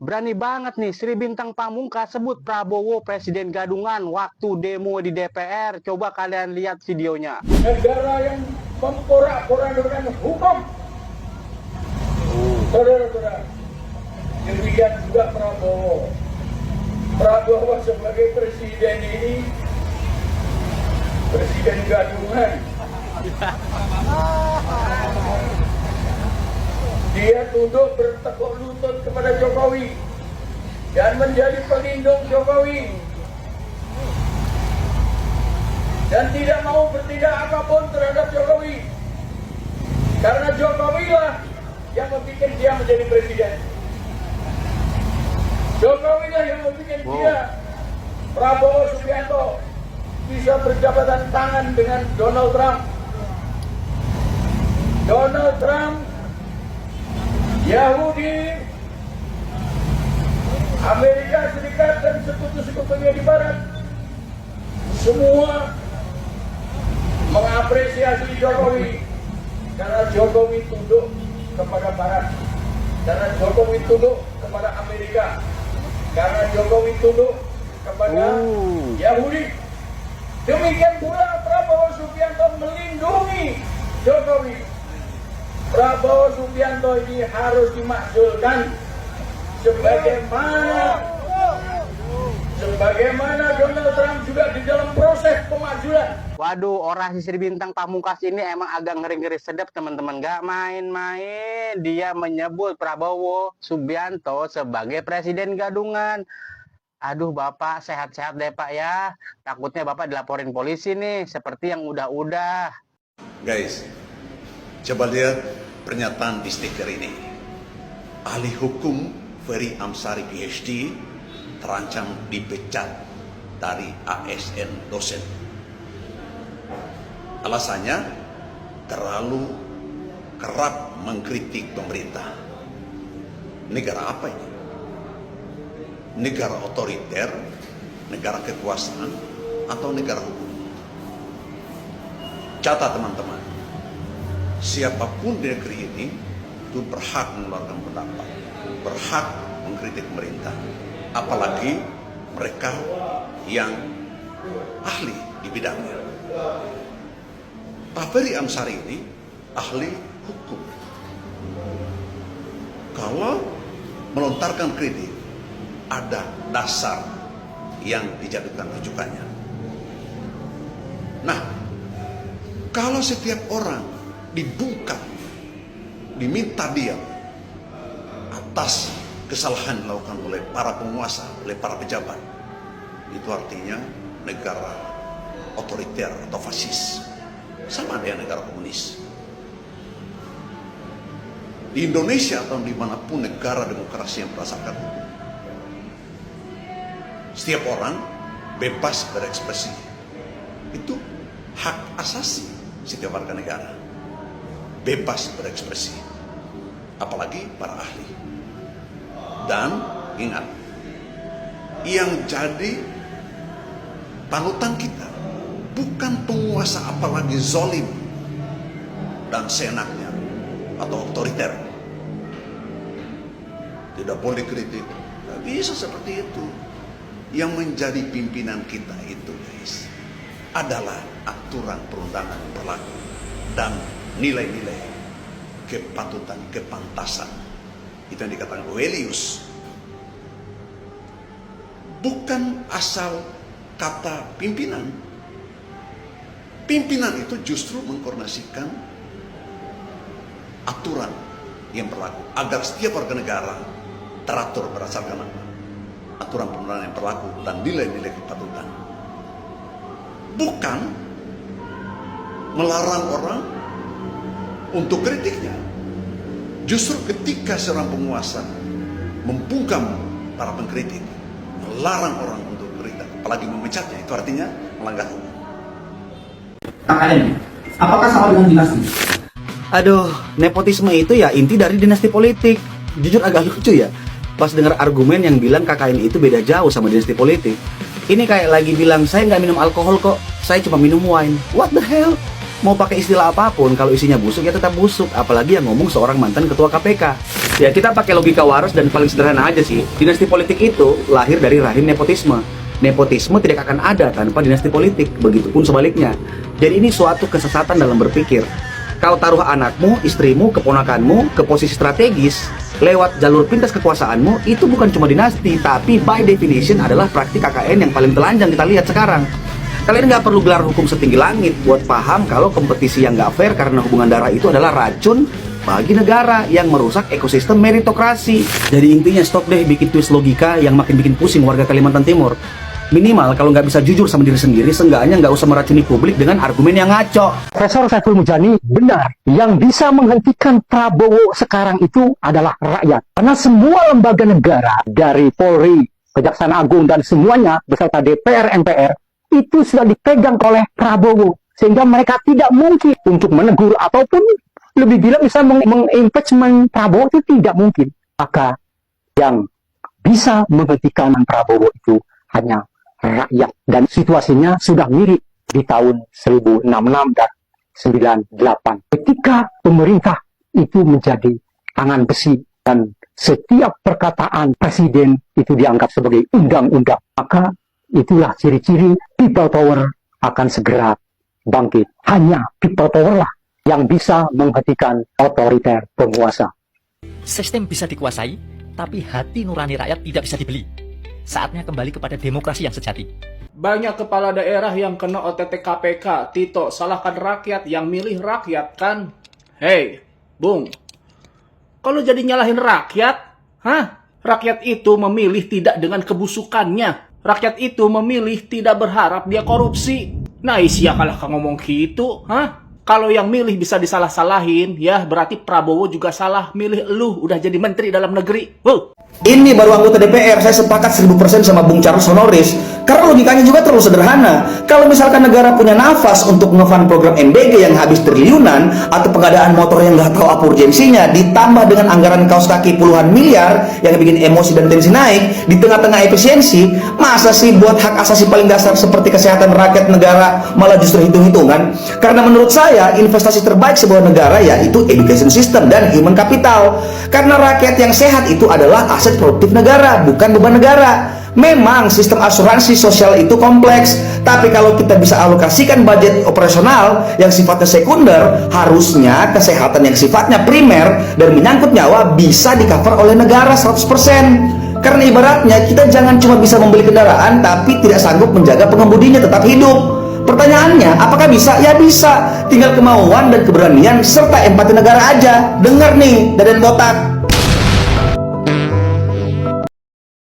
Berani banget nih Sri Bintang Pamungkas sebut Prabowo presiden gadungan waktu demo di DPR. Coba kalian lihat videonya. Negara yang memporak-porandakan hukum. Saudara-saudara, demikian juga Prabowo. Prabowo sebagai presiden ini presiden gadungan. Dia tunduk bertekuk lutut kepada Jokowi dan menjadi pelindung Jokowi dan tidak mau bertindak apapun terhadap Jokowi karena Jokowi lah yang membuat dia menjadi presiden. Jokowi lah yang membuat dia, Prabowo Subianto, bisa berjabatan tangan dengan Donald Trump. Donald Trump, Yahudi, Amerika Serikat dan sekutu-sekutunya di Barat semua mengapresiasi Jokowi karena Jokowi tunduk kepada Barat, karena Jokowi tunduk kepada Amerika, karena Jokowi tunduk kepada Yahudi. Demikian pula Prabowo Subianto melindungi Jokowi. Prabowo Subianto ini harus dimakzulkan sebagaimana Donald Trump juga di dalam proses pemakzulan. Waduh, orasi Sri Bintang Pamungkas ini emang agak ngeri-ngeri sedap teman-teman. Gak main-main, dia menyebut Prabowo Subianto sebagai presiden gadungan. Aduh Bapak, sehat-sehat deh Pak ya. Takutnya Bapak dilaporin polisi nih, seperti yang udah-udah. Guys, coba lihat pernyataan di stiker ini. Ahli hukum Ferry Amsari PhD terancam dipecat dari ASN dosen. Alasannya terlalu kerap mengkritik pemerintah. Negara apa ini? Negara otoriter, negara kekuasaan, atau negara hukum? Catat teman-teman, siapapun di negeri ini itu berhak mengeluarkan pendapat, berhak mengkritik pemerintah, apalagi mereka yang ahli di bidangnya. Pak Ferry Amsari ini ahli hukum. Kalau melontarkan kritik, ada dasar yang dijadikan rujukannya. Nah, kalau setiap orang dibungkam, diminta diam atas kesalahan dilakukan oleh para penguasa, oleh para pejabat, itu artinya negara otoriter atau fasis, sama dengan negara komunis. Di Indonesia atau dimanapun negara demokrasi yang berdasarkan hukum, setiap orang bebas berekspresi. Itu hak asasi setiap warga negara, bebas berekspresi, apalagi para ahli. Dan ingat, yang jadi panutan kita bukan penguasa apalagi zalim dan seenaknya atau otoriter. Tidak boleh kritik, tidak bisa seperti itu. Yang menjadi pimpinan kita itu, guys, adalah aturan perundangan yang berlaku dan nilai-nilai kepatutan, kepantasan. Itu yang dikatakan Coelius. Bukan asal kata pimpinan. Pimpinan itu justru mengkoordinasikan aturan yang berlaku agar setiap warga negara teratur berdasarkan aturan perundangan yang berlaku dan nilai-nilai kepatutan. Bukan melarang orang untuk kritiknya. Justru ketika seorang penguasa membungkam para pengkritik, melarang orang untuk kritik, apalagi memecatnya, itu artinya melanggar hukum. KKN, apakah sama dengan dinasti? Aduh, nepotisme itu ya inti dari dinasti politik. Jujur agak lucu ya, pas dengar argumen yang bilang KKN itu beda jauh sama dinasti politik. Ini kayak lagi bilang, saya nggak minum alkohol kok, saya cuma minum wine. What the hell? Mau pakai istilah apapun, kalau isinya busuk ya tetap busuk. Apalagi yang ngomong seorang mantan ketua KPK. Ya kita pakai logika waras dan paling sederhana aja sih. Dinasti politik itu lahir dari rahim nepotisme. Nepotisme tidak akan ada tanpa dinasti politik. Begitupun sebaliknya. Jadi ini suatu kesesatan dalam berpikir. Kau taruh anakmu, istrimu, keponakanmu ke posisi strategis lewat jalur pintas kekuasaanmu, itu bukan cuma dinasti, tapi by definition adalah praktik KKN yang paling telanjang kita lihat sekarang. Kalian nggak perlu gelar hukum setinggi langit buat paham kalau kompetisi yang nggak fair karena hubungan darah itu adalah racun bagi negara yang merusak ekosistem meritokrasi. Jadi intinya stop deh bikin twist logika yang makin bikin pusing warga Kalimantan Timur. Minimal kalau nggak bisa jujur sama diri sendiri, seenggaknya nggak usah meracuni publik dengan argumen yang ngaco. Profesor Saiful Mujani benar, yang bisa menghentikan Prabowo sekarang itu adalah rakyat. Karena semua lembaga negara, dari Polri, Kejaksaan Agung, dan semuanya, beserta DPR, MPR, itu sudah dipegang oleh Prabowo. Sehingga mereka tidak mungkin untuk menegur, ataupun lebih bilang bisa mengimpeachment Prabowo itu tidak mungkin. Maka yang bisa menghentikan Prabowo itu hanya rakyat, dan situasinya sudah mirip di tahun 1066 dan 98 ketika pemerintah itu menjadi tangan besi dan setiap perkataan presiden itu dianggap sebagai undang-undang. Maka itulah ciri-ciri people power akan segera bangkit. Hanya people power lah yang bisa menghentikan otoriter penguasa. Sistem bisa dikuasai, tapi hati nurani rakyat tidak bisa dibeli. Saatnya kembali kepada demokrasi yang sejati. Banyak kepala daerah yang kena OTT KPK. Tito, salahkan rakyat, yang milih rakyat kan? Hei, Bung, kalau jadi nyalahin rakyat, rakyat itu memilih tidak dengan kebusukannya. Rakyat itu memilih tidak berharap dia korupsi. Nah, siakalah kau ngomong gitu, Kalau yang milih bisa disalah-salahin, ya berarti Prabowo juga salah milih lu udah jadi menteri dalam negeri. Ini baru anggota DPR, saya sepakat 1000% sama Bung Charles Honoris. Karena logikanya juga terlalu sederhana. Kalau misalkan negara punya nafas untuk nge-fund program MBG yang habis triliunan, atau pengadaan motor yang nggak tahu apa urgensinya, ditambah dengan anggaran kaos kaki puluhan miliar yang bikin emosi dan tensi naik, di tengah-tengah efisiensi, masa sih buat hak asasi paling dasar seperti kesehatan rakyat negara malah justru hitung-hitungan? Karena menurut saya, investasi terbaik sebuah negara yaitu education system dan human capital. Karena rakyat yang sehat itu adalah aset produktif negara, bukan beban negara. Memang sistem asuransi sosial itu kompleks, tapi kalau kita bisa alokasikan budget operasional yang sifatnya sekunder, harusnya kesehatan yang sifatnya primer dan menyangkut nyawa bisa di-cover oleh negara 100%. Karena ibaratnya kita jangan cuma bisa membeli kendaraan tapi tidak sanggup menjaga pengemudinya tetap hidup. Pertanyaannya, apakah bisa? Ya bisa, tinggal kemauan dan keberanian serta empati negara aja. Dengar nih, Daden Botak,